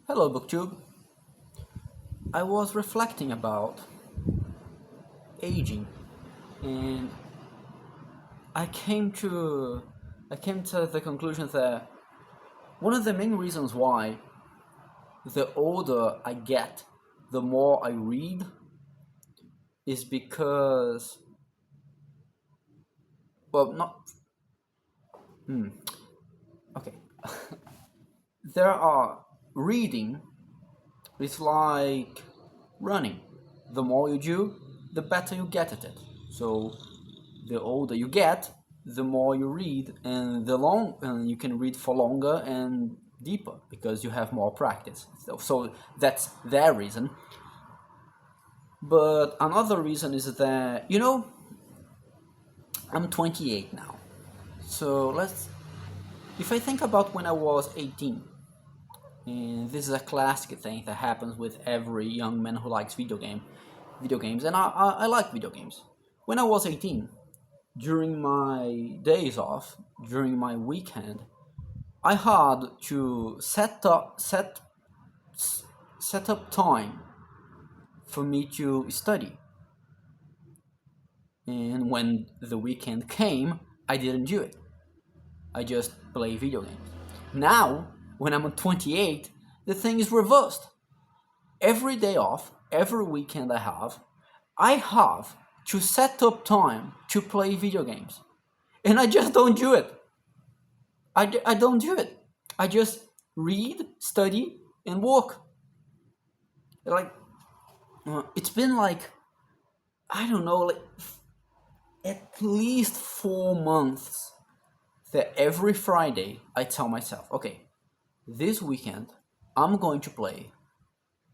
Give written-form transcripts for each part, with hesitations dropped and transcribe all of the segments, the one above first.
Hello, BookTube. I was reflecting about aging, and I came to I came to the conclusion that one of the main reasons why the older I get, the more I read, is because not okay. There are reading is like running. The more you do, the better you get at it. So the older you get, the more you read, and you can read for longer and deeper because you have more practice. So that's their reason. But another reason is that I'm 28 now. So if I think about when I was 18, and this is a classic thing that happens with every young man who likes video games, and I like video games. When I was 18, during my days off, during my weekend, I had to set up time for me to study. And when the weekend came, I didn't do it. I just play video games. Now, when I'm 28, the thing is reversed. Every day off, every weekend I have to set up time to play video games. And I just don't do it. I don't do it. I just read, study, and work. Like, it's been like, I don't know, like at least 4 months that every Friday I tell myself, okay, this weekend I'm going to play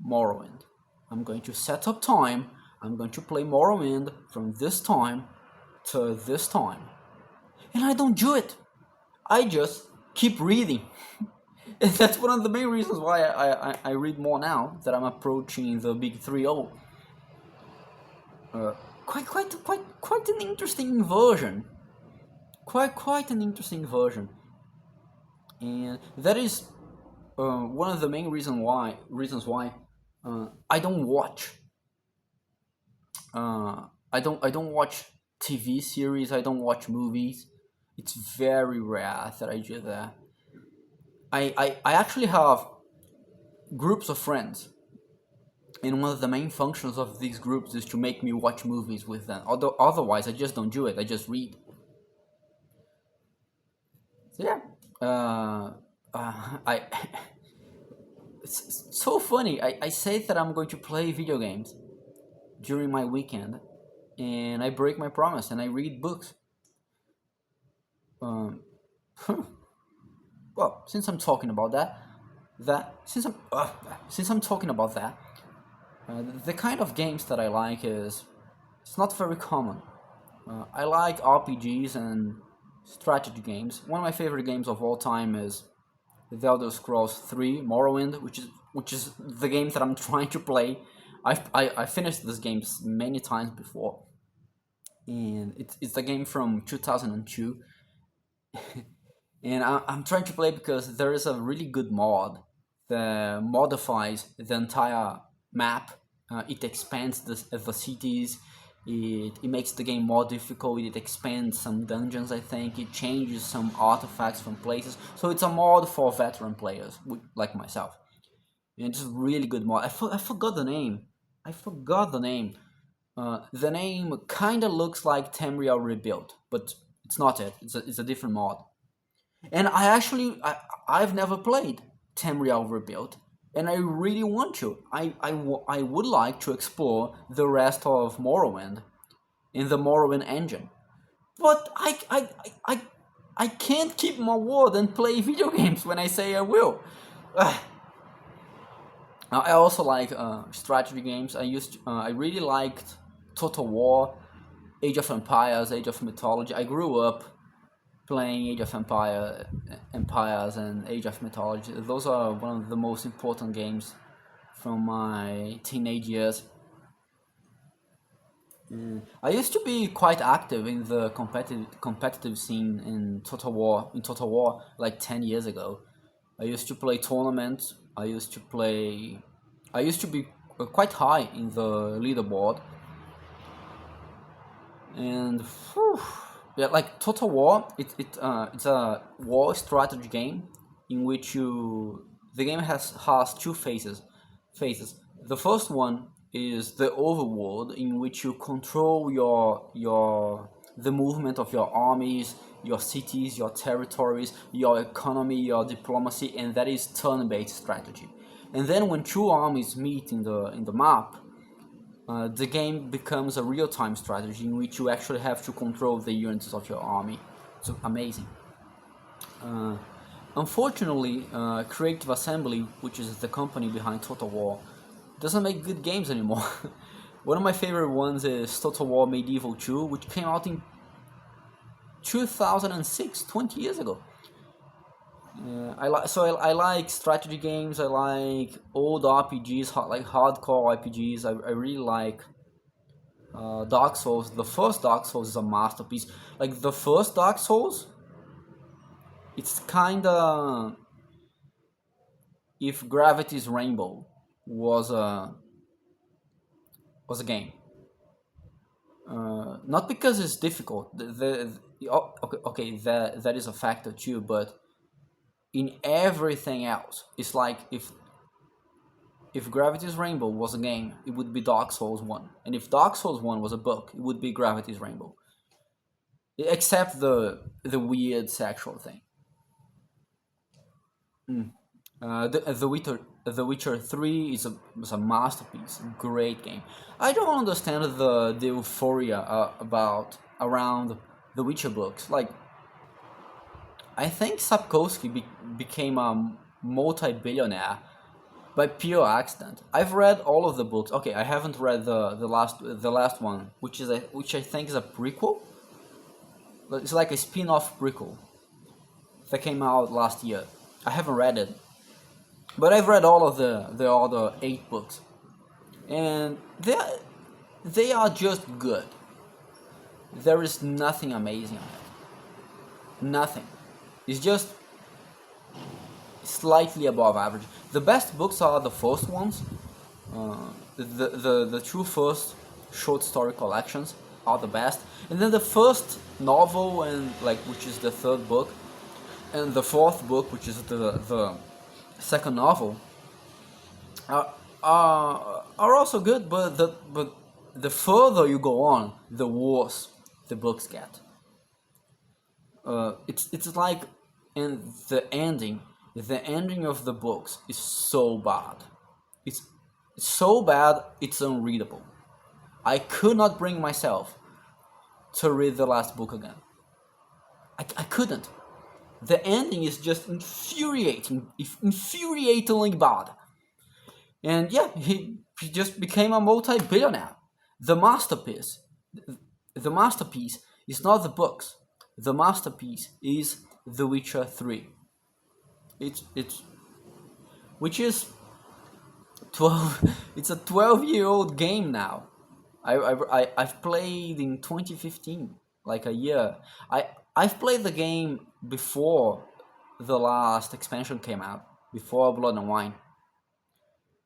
Morrowind. I'm going to set up time. I'm going to play Morrowind from this time to this time. And I don't do it. I just keep reading. And that's one of the main reasons why I read more now that I'm approaching the big 3-0. Quite an interesting version. Quite an interesting version. And that is one of the main reasons why I don't watch. I don't watch TV series. I don't watch movies. It's very rare that I do that. I actually have groups of friends, and one of the main functions of these groups is to make me watch movies with them. Although otherwise, I just don't do it. I just read. So yeah, I. It's so funny. I say that I'm going to play video games during my weekend, and I break my promise and I read books. Um, well, since I'm talking about that since I'm talking about that, the kind of games that I like is it's not very common. I like RPGs and strategy games. One of my favorite games of all time is The Elder Scrolls 3 Morrowind, which is the game that I'm trying to play. I finished this game many times before, and it's a game from 2002, and I'm trying to play because there is a really good mod that modifies the entire map. It expands the cities. It makes the game more difficult. It expands some dungeons, I think. It changes some artifacts from places. So it's a mod for veteran players like myself. And it's a really good mod. I forgot the name. I forgot the name. The name kind of looks like Tamriel Rebuilt, but it's not it. It's a different mod. And I've never played Tamriel Rebuilt, and I really want to. I would like to explore the rest of Morrowind in the Morrowind engine, but I can't keep my word and play video games when I say I will. I also like strategy games. I really liked Total War, Age of Empires, Age of Mythology. I grew up playing Empires and Age of Mythology. Those are one of the most important games from my teenage years. I used to be quite active in the competitive scene in Total War like 10 years ago. I used to play tournaments. I used to be quite high in the leaderboard, and whew, yeah, like Total War. It's a war strategy game in which you the game has two phases. Phases. The first one is the overworld, in which you control your the movement of your armies, your cities, your territories, your economy, your diplomacy, and that is turn-based strategy. And then when two armies meet in the map, the game becomes a real-time strategy in which you actually have to control the units of your army. It's amazing. Uh, Unfortunately, Creative Assembly, which is the company behind Total War, doesn't make good games anymore. One of my favorite ones is Total War Medieval 2, which came out in 2006, 20 years ago. I like strategy games. I like old RPGs, like hardcore RPGs. I really like Dark Souls. The first Dark Souls is a masterpiece. Like the first Dark Souls, it's kinda if Gravity's Rainbow was a was a game. Not because it's difficult. Okay, that is a factor too. But in everything else, it's like if Gravity's Rainbow was a game, it would be Dark Souls 1. And if Dark Souls 1 was a book, it would be Gravity's Rainbow. Except the weird sexual thing. The Witcher 3 is a masterpiece, great game. I don't understand the euphoria about around the Witcher books. Like, I think Sapkowski became a multi-billionaire by pure accident. I've read all of the books. Okay, I haven't read the last one, which I think is a prequel. It's like a spin-off prequel that came out last year. I haven't read it, but I've read all of the other 8 books, and they are just good. There is nothing amazing on it. Nothing. It's just slightly above average. The best books are the first ones. The two first short story collections are the best, and then the first novel and like which is the third book, and the fourth book, which is the second novel, are also good. But the further you go on, the worse the books get. It's like, and the ending of the books is so bad. It's so bad it's unreadable. I could not bring myself to read the last book again. I couldn't. The ending is just infuriatingly bad. And yeah, he just became a multi-billionaire. The masterpiece, the masterpiece is not the books. The masterpiece is The Witcher 3. It's which is 12. It's a 12-year-old game now. I've played in 2015, like a year. I've played the game before the last expansion came out, before Blood and Wine,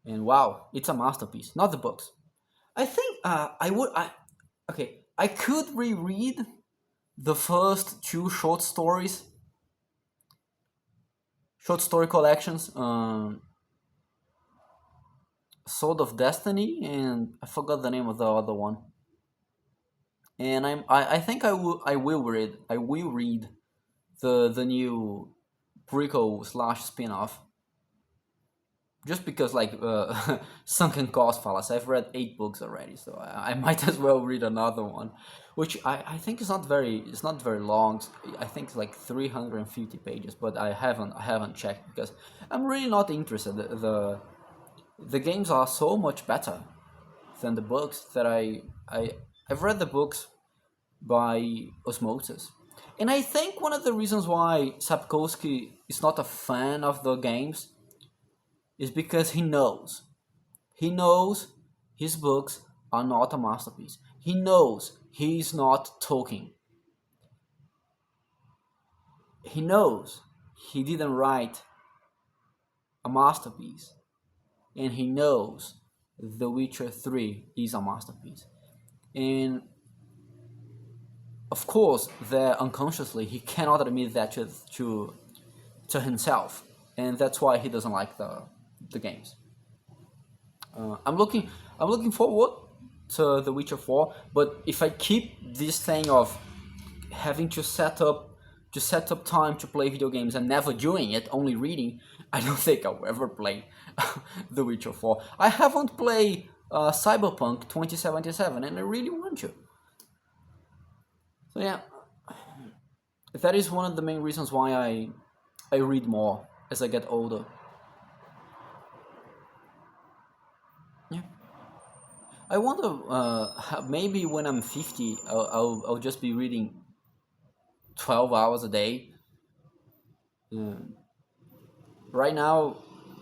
and wow, it's a masterpiece. Not the books. I think I could reread the first two short story collections, Sword of Destiny, and I forgot the name of the other one. And I think I will read the new prequel slash spin off, just because like sunken cost fallacy. I've read 8 books already, so I might as well read another one, which I think is not very long. I think it's like 350 pages, but I haven't checked because I'm really not interested. The games are so much better than the books that I've read the books by osmosis. And I think one of the reasons why Sapkowski is not a fan of the games is because he knows his books are not a masterpiece. He knows he's not Tolkien. He knows he didn't write a masterpiece, and he knows The Witcher 3 is a masterpiece. And of course, there unconsciously he cannot admit that to himself, and that's why he doesn't like the games. I'm looking forward to The Witcher 4, but if I keep this thing of having to set up time to play video games and never doing it, only reading, I don't think I'll ever play The Witcher 4. I haven't played Cyberpunk 2077, and I really want to. So yeah, that is one of the main reasons why I read more as I get older. Yeah. I wonder, maybe when I'm 50, I'll just be reading 12 hours a day. Um, right now,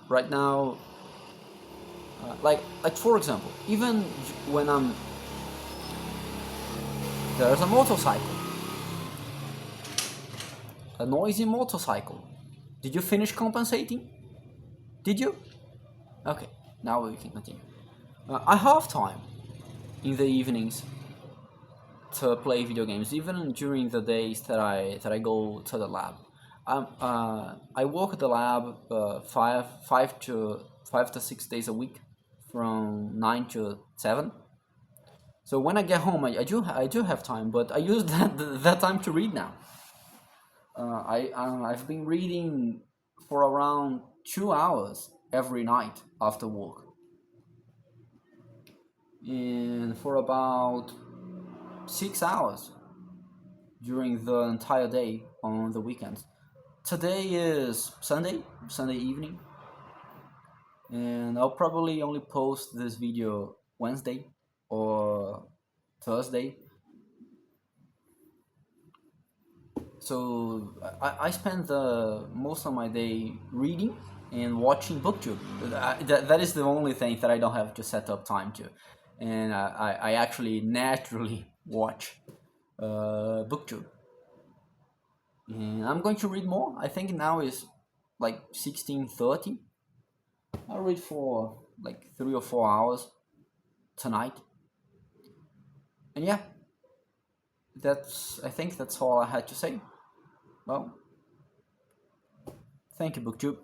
right now, like for example, even when there's a motorcycle, a noisy motorcycle. Did you finish compensating? Did you? Okay, now we can continue. I have time in the evenings to play video games, even during the days that I go to the lab. I work at the lab five to 6 days a week, from 9 to 7. So when I get home, I do have time, but I use that time to read now. I've been reading for around 2 hours every night after work, and for about 6 hours during the entire day on the weekends. Today is Sunday evening, and I'll probably only post this video Wednesday or Thursday. So I spend the most of my day reading and watching booktube. That is the only thing that I don't have to set up time to, and I actually naturally watch booktube. And I'm going to read more. I think now is like 16:30. I'll read for like 3 or 4 hours tonight. And yeah, I think that's all I had to say. Well, thank you, BookTube.